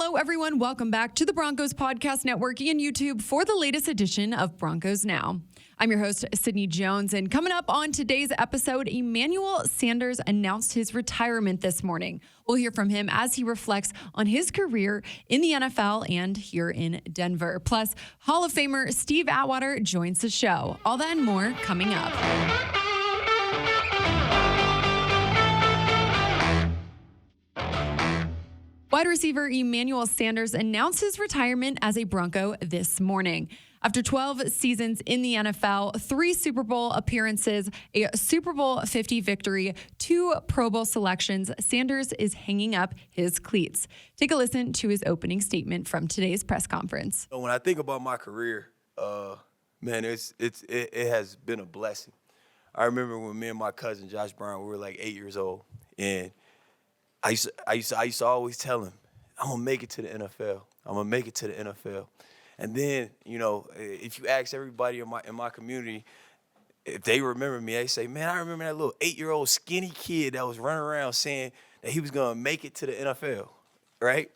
Hello, everyone. Welcome back to the Broncos Podcast Network and YouTube for the latest edition of Broncos Now. I'm your host, Sydney Jones, and coming up on today's episode, Emmanuel Sanders announced his retirement this morning. We'll hear from him as he reflects on his career in the NFL and here in Denver. Plus, Hall of Famer Steve Atwater joins the show. All that and more coming up. Wide receiver Emmanuel Sanders announced his retirement as a Bronco this morning. After 12 seasons in the NFL, 3 Super Bowl appearances, a Super Bowl 50 victory, 2 Pro Bowl selections, Sanders is hanging up his cleats. Take a listen to his opening statement from today's press conference. When I think about my career, man, it has been a blessing. I remember when me and my cousin Josh Brown, we were like 8 years old, and I used to always tell him, I'm gonna make it to the NFL. I'm gonna make it to the NFL. And then, you know, if you ask everybody in my community, if they remember me, they say, man, I remember that little 8-year-old skinny kid that was running around saying that he was gonna make it to the NFL, right?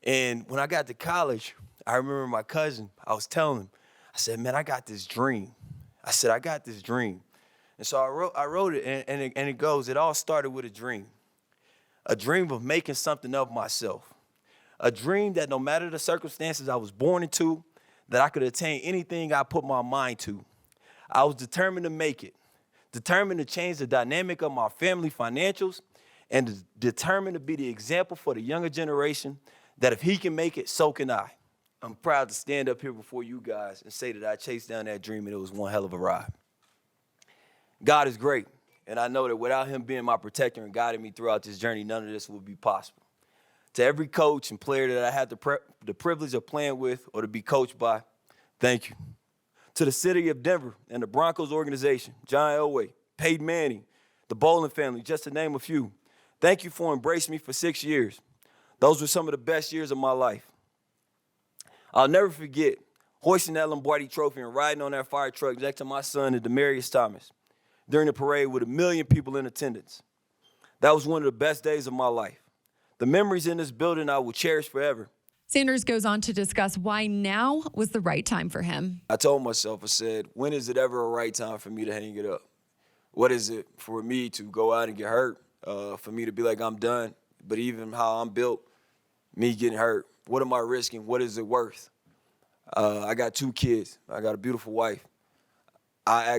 And when I got to college, I remember my cousin, I was telling him, I said, man, I got this dream. I said, I got this dream. And so I wrote it, and it goes, it all started with a dream of making something of myself. A dream that no matter the circumstances I was born into, that I could attain anything I put my mind to. I was determined to make it, determined to change the dynamic of my family financials, and determined to be the example for the younger generation that if he can make it, so can I. I'm proud to stand up here before you guys and say that I chased down that dream and it was one hell of a ride. God is great, and I know that without him being my protector and guiding me throughout this journey, none of this would be possible. To every coach and player that I had the privilege of playing with or to be coached by, thank you. To the city of Denver and the Broncos organization, John Elway, Peyton Manning, the Bowling family, just to name a few, thank you for embracing me for 6 years. Those were some of the best years of my life. I'll never forget hoisting that Lombardi trophy and riding on that fire truck next to my son and Demaryius Thomas during the parade with 1 million people in attendance. That was one of the best days of my life. The memories in this building I will cherish forever. Sanders goes on to discuss why now was the right time for him. I told myself, I said, when is it ever a right time for me to hang it up? What is it for me to go out and get hurt, for me to be like I'm done? But even how I'm built, me getting hurt, what am I risking? What is it worth? I got 2 kids. I got a beautiful wife. I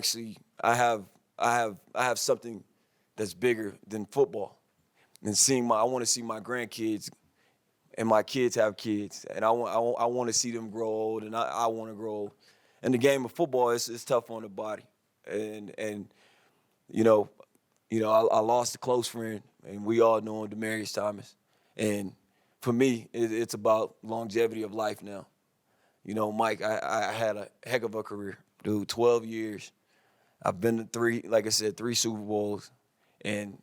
have something that's bigger than football. And I want to see my grandkids and my kids have kids, and I want to see them grow old, and I want to grow old. And the game of football is tough on the body, and I lost a close friend, and we all know him, Demaryius Thomas. And for me, it's about longevity of life now. You know, Mike, I had a heck of a career, dude. 12 years. I've been to 3 Super Bowls, and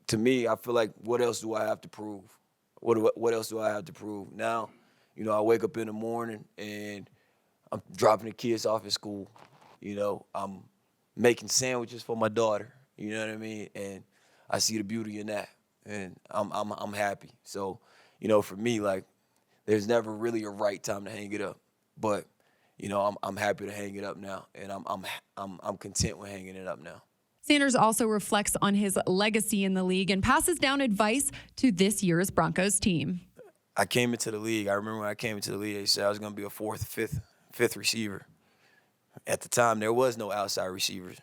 to me, I feel like, what else do I have to prove? What else do I have to prove? Now, you know, I wake up in the morning and I'm dropping the kids off at school. You know, I'm making sandwiches for my daughter. You know what I mean? And I see the beauty in that, and I'm happy. So, you know, for me, like, there's never really a right time to hang it up, but you know, I'm happy to hang it up now, and I'm content with hanging it up now. Sanders also reflects on his legacy in the league and passes down advice to this year's Broncos team. I came into the league. I remember when I came into the league, they said I was going to be a fifth receiver. At the time, there was no outside receivers.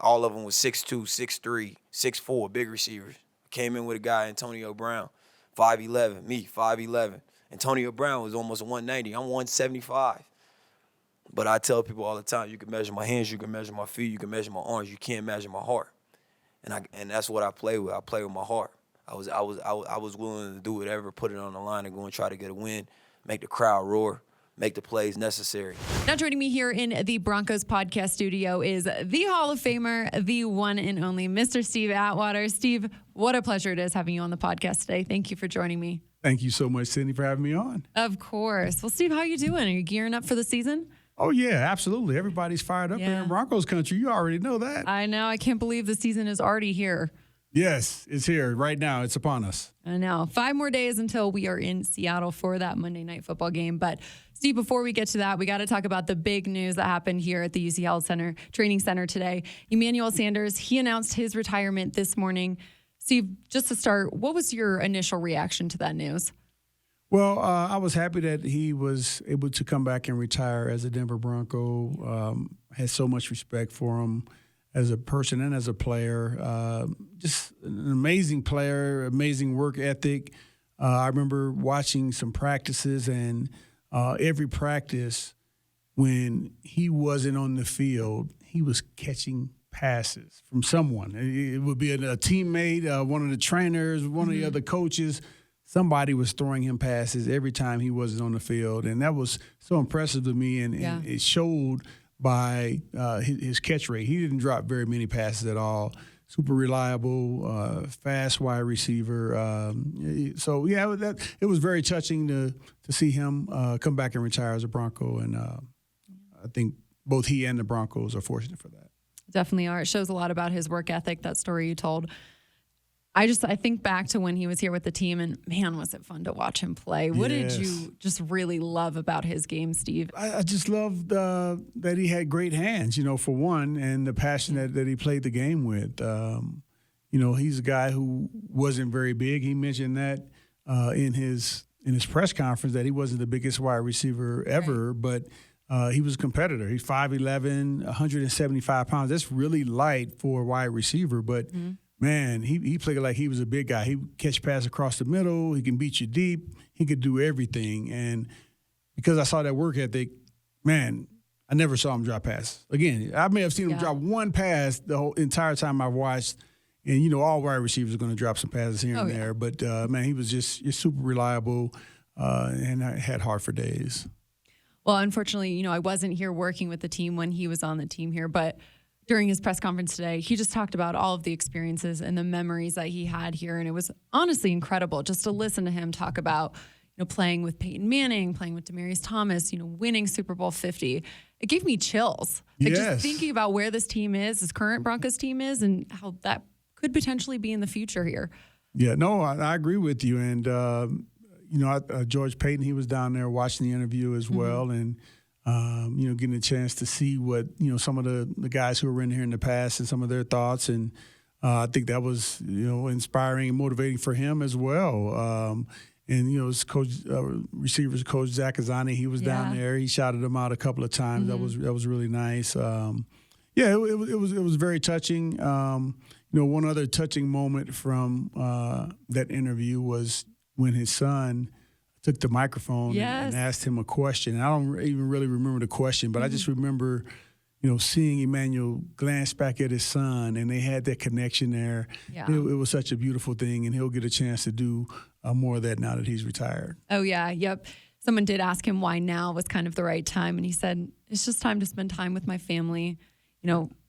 All of them was 6'2", 6'3", 6'4", big receivers. Came in with a guy, Antonio Brown, 5'11", me, 5'11". Antonio Brown was almost 190. I'm 175. But I tell people all the time, you can measure my hands, you can measure my feet, you can measure my arms, you can't measure my heart. And that's what I play with. I play with my heart. I was willing to do whatever, put it on the line and go and try to get a win, make the crowd roar, make the plays necessary. Now joining me here in the Broncos podcast studio is the Hall of Famer, the one and only Mr. Steve Atwater. Steve, what a pleasure it is having you on the podcast today. Thank you for joining me. Thank you so much, Sydney, for having me on. Of course. Well, Steve, how you doing? Are you gearing up for the season? Oh, yeah, absolutely. Everybody's fired up here in Broncos country. You already know that. I know. I can't believe the season is already here. Yes, it's here right now. It's upon us. I know. 5 more days until we are in Seattle for that Monday Night Football game. But Steve, before we get to that, we got to talk about the big news that happened here at the UC Training Center today. Emmanuel Sanders, he announced his retirement this morning. Steve, just to start, what was your initial reaction to that news? Well, I was happy that he was able to come back and retire as a Denver Bronco. Had so much respect for him as a person and as a player. Just an amazing player, amazing work ethic. I remember watching some practices, and every practice when he wasn't on the field, he was catching passes from someone. It would be a teammate, one of the trainers, one of the other coaches. Somebody was throwing him passes every time he wasn't on the field, and that was so impressive to me, and it showed by his catch rate. He didn't drop very many passes at all. Super reliable, fast wide receiver. So, yeah, it was very touching to see him come back and retire as a Bronco, and I think both he and the Broncos are fortunate for that. Definitely are. It shows a lot about his work ethic, that story you told. I think back to when he was here with the team, and man, was it fun to watch him play. What did you just really love about his game, Steve? I just loved that he had great hands, for one, and the passion that he played the game with. He's a guy who wasn't very big. He mentioned that in his press conference that he wasn't the biggest wide receiver ever, but he was a competitor. He's 5'11", 175 pounds. That's really light for a wide receiver, but man, he played like he was a big guy. He catch pass across the middle. He can beat you deep. He could do everything. And because I saw that work ethic, man, I never saw him drop pass. Again, I may have seen him drop one pass the whole entire time I've watched. And, all wide receivers are going to drop some passes here and there. But, man, he was just super reliable and I had heart for days. Well, unfortunately, I wasn't here working with the team when he was on the team here, but during his press conference today, he just talked about all of the experiences and the memories that he had here. And it was honestly incredible just to listen to him talk about, playing with Peyton Manning, playing with Demaryius Thomas, winning Super Bowl 50. It gave me chills. Just thinking about where this team is, this current Broncos team is, and how that could potentially be in the future here. Yeah, no, I agree with you. And, George Payton, he was down there watching the interview as well. And, getting a chance to see what, some of the guys who were in here in the past and some of their thoughts. And I think that was, inspiring and motivating for him as well. His coach, receivers coach Zach Azzani, he was down there. He shouted him out a couple of times. That was really nice. It was very touching. One other touching moment from that interview was when his son took the microphone and asked him a question. And I don't even really remember the question, but I just remember, seeing Emmanuel glance back at his son, and they had that connection there. Yeah. It was such a beautiful thing, and he'll get a chance to do more of that now that he's retired. Oh, yeah. Yep. Someone did ask him why now was kind of the right time, and he said, it's just time to spend time with my family.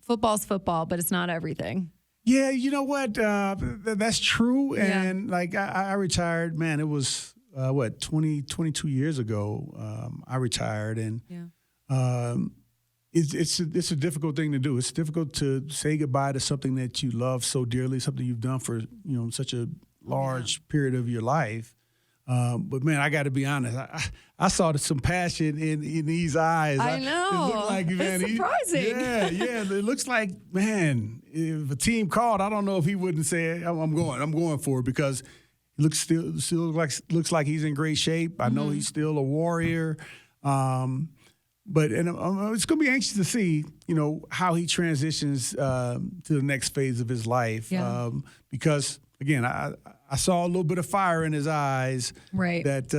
Football's football, but it's not everything. Yeah, you know what? That's true. And, I retired, man, it was, 22 years ago I retired. And it's a difficult thing to do. It's difficult to say goodbye to something that you love so dearly, something you've done for, such a large period of your life. But, man, I got to be honest. I saw some passion in these eyes. I know. It looked like, man, it's surprising. It looks like, man, if a team called, I don't know if he wouldn't say, I'm going for it, because he still looks like he's in great shape. I know he's still a warrior. But it's going to be anxious to see, how he transitions to the next phase of his life. Yeah. Because, again, I saw a little bit of fire in his eyes. Right. That,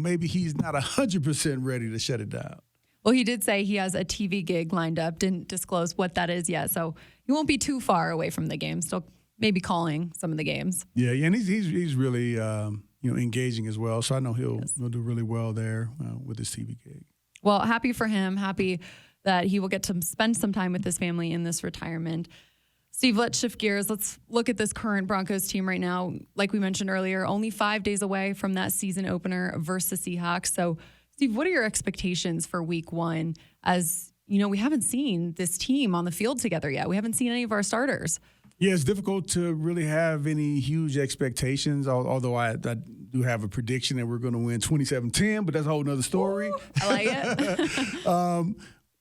maybe he's not 100% ready to shut it down. Well, he did say he has a TV gig lined up. Didn't disclose what that is yet. So he won't be too far away from the game. Still maybe calling some of the games. Yeah, and he's really, engaging as well. So I know he'll do really well there with his TV gig. Well, happy for him. Happy that he will get to spend some time with his family in this retirement. Steve, let's shift gears. Let's look at this current Broncos team right now. Like we mentioned earlier, only 5 days away from that season opener versus Seahawks. So, Steve, what are your expectations for week one? As, we haven't seen this team on the field together yet. We haven't seen any of our starters. Yeah, it's difficult to really have any huge expectations, although I do have a prediction that we're going to win 27-10, but that's a whole nother story. Ooh, I like it.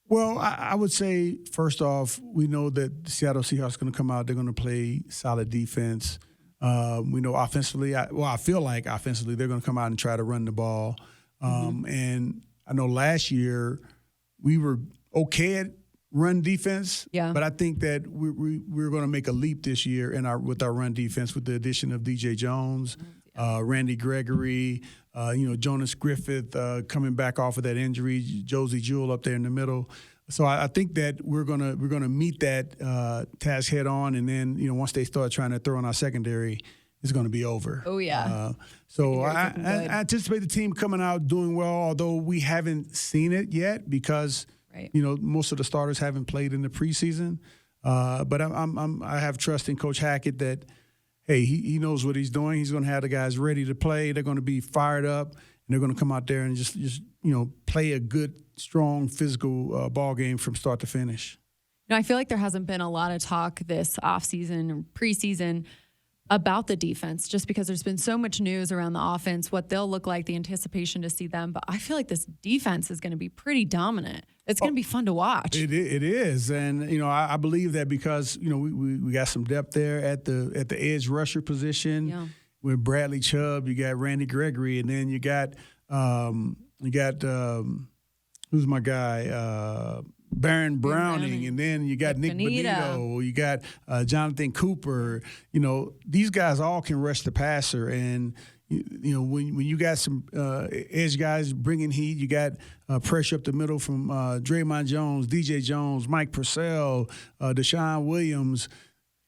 Well, I would say, first off, we know that the Seattle Seahawks are going to come out. They're going to play solid defense. We know offensively, I feel like offensively they're going to come out and try to run the ball. And I know last year we were okay at run defense, but I think that we're going to make a leap this year with our run defense with the addition of DJ Jones, Randy Gregory, Jonas Griffith coming back off of that injury, Josie Jewell up there in the middle. So I think that we're gonna meet that task head on, and then once they start trying to throw in our secondary, it's going to be over. Oh yeah. So I anticipate the team coming out doing well, although we haven't seen it yet because most of the starters haven't played in the preseason. But I have trust in Coach Hackett that, hey, he knows what he's doing. He's going to have the guys ready to play. They're going to be fired up, and they're going to come out there and just play a good, strong, physical ball game from start to finish. I feel like there hasn't been a lot of talk this offseason or preseason about the defense, just because there's been so much news around the offense, what they'll look like, the anticipation to see them. But I feel like this defense is going to be pretty dominant. It's going to be fun to watch. It is, and I believe that because we got some depth there at the edge rusher position with Bradley Chubb. You got Randy Gregory, and then you got who's my guy? Baron Browning, and then you got Nick Bonito, you got Jonathan Cooper. These guys all can rush the passer, and when you got some edge guys bringing heat, you got pressure up the middle from Draymond Jones, DJ Jones, Mike Purcell, Deshaun Williams.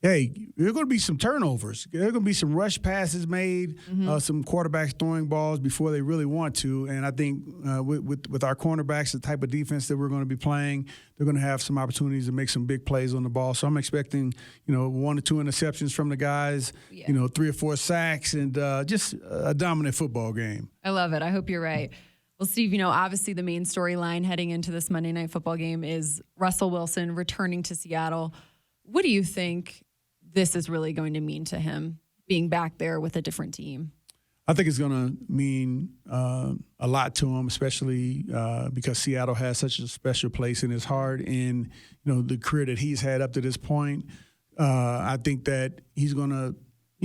Hey, there are going to be some turnovers. There are going to be some rush passes made, some quarterbacks throwing balls before they really want to. And I think with our cornerbacks, the type of defense that we're going to be playing, they're going to have some opportunities to make some big plays on the ball. So I'm expecting, 1 or 2 interceptions from the guys, 3 or 4 sacks, and just a dominant football game. I love it. I hope you're right. Well, Steve, obviously the main storyline heading into this Monday Night Football game is Russell Wilson returning to Seattle. What do you think this is really going to mean to him, being back there with a different team? I think it's going to mean a lot to him, especially because Seattle has such a special place in his heart and, the career that he's had up to this point. I think that he's going to,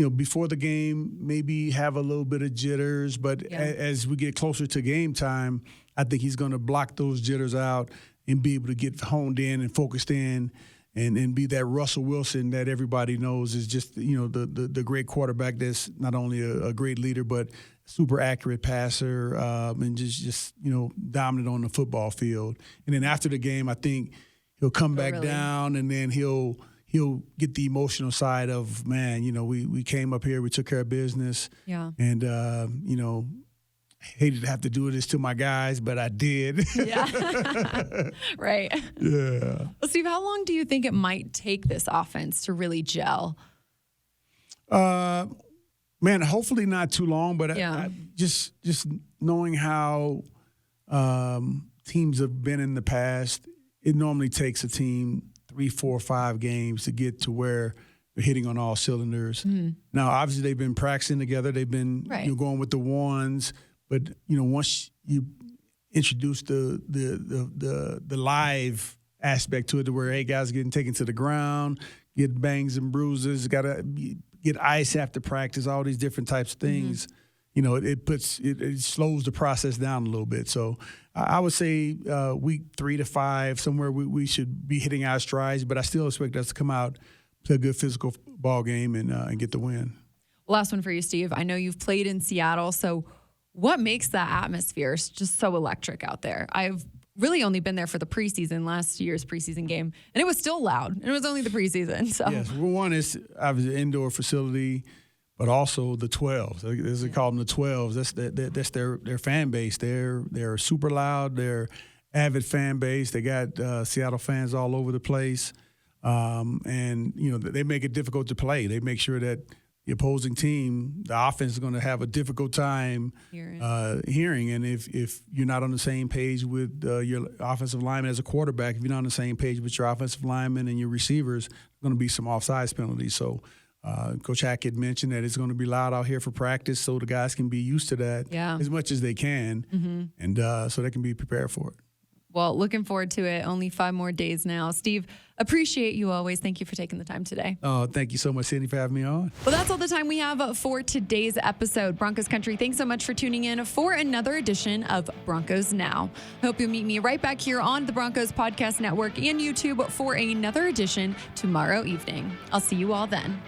before the game, maybe have a little bit of jitters, but as we get closer to game time, I think he's going to block those jitters out and be able to get honed in and focused in and be that Russell Wilson that everybody knows is just, the great quarterback that's not only a great leader, but super accurate passer and just dominant on the football field. And then after the game, I think he'll come back down, and then he'll get the emotional side of, man, we came up here, we took care of business. Yeah. And, hated to have to do this to my guys, but I did. Yeah. Right. Yeah. Well, Steve, how long do you think it might take this offense to really gel? Man, hopefully not too long, but I just knowing how teams have been in the past, it normally takes a team 3, 4, 5 games to get to where they're hitting on all cylinders. Mm-hmm. Now, obviously, they've been practicing together. They've been going with the ones. But once you introduce the live aspect to it, to where guys are getting taken to the ground, get bangs and bruises, got to get ice after practice, all these different types of things. Mm-hmm. It slows the process down a little bit. So I would say week 3 to 5, somewhere we should be hitting our strides. But I still expect us to come out, play a good physical ball game, and get the win. Last one for you, Steve. I know you've played in Seattle, so what makes that atmosphere just so electric out there? I've really only been there for the preseason, last year's preseason game, and it was still loud. And it was only the preseason. So yes, one is obviously an indoor facility, but also the 12s. As they call them, the 12s. That's their fan base. They're super loud. They're avid fan base. They got Seattle fans all over the place, and they make it difficult to play. They make sure that the opposing team, the offense is going to have a difficult time hearing. And if you're not on the same page with your offensive lineman as a quarterback, if you're not on the same page with your offensive lineman and your receivers, there's going to be some offsides penalties. So Coach Hackett mentioned that it's going to be loud out here for practice, so the guys can be used to that as much as they can, and so they can be prepared for it. Well, looking forward to it. Only 5 more days now. Steve, appreciate you always. Thank you for taking the time today. Oh, thank you so much, Sydney, for having me on. Well, that's all the time we have for today's episode. Broncos Country, thanks so much for tuning in for another edition of Broncos Now. Hope you'll meet me right back here on the Broncos Podcast Network and YouTube for another edition tomorrow evening. I'll see you all then.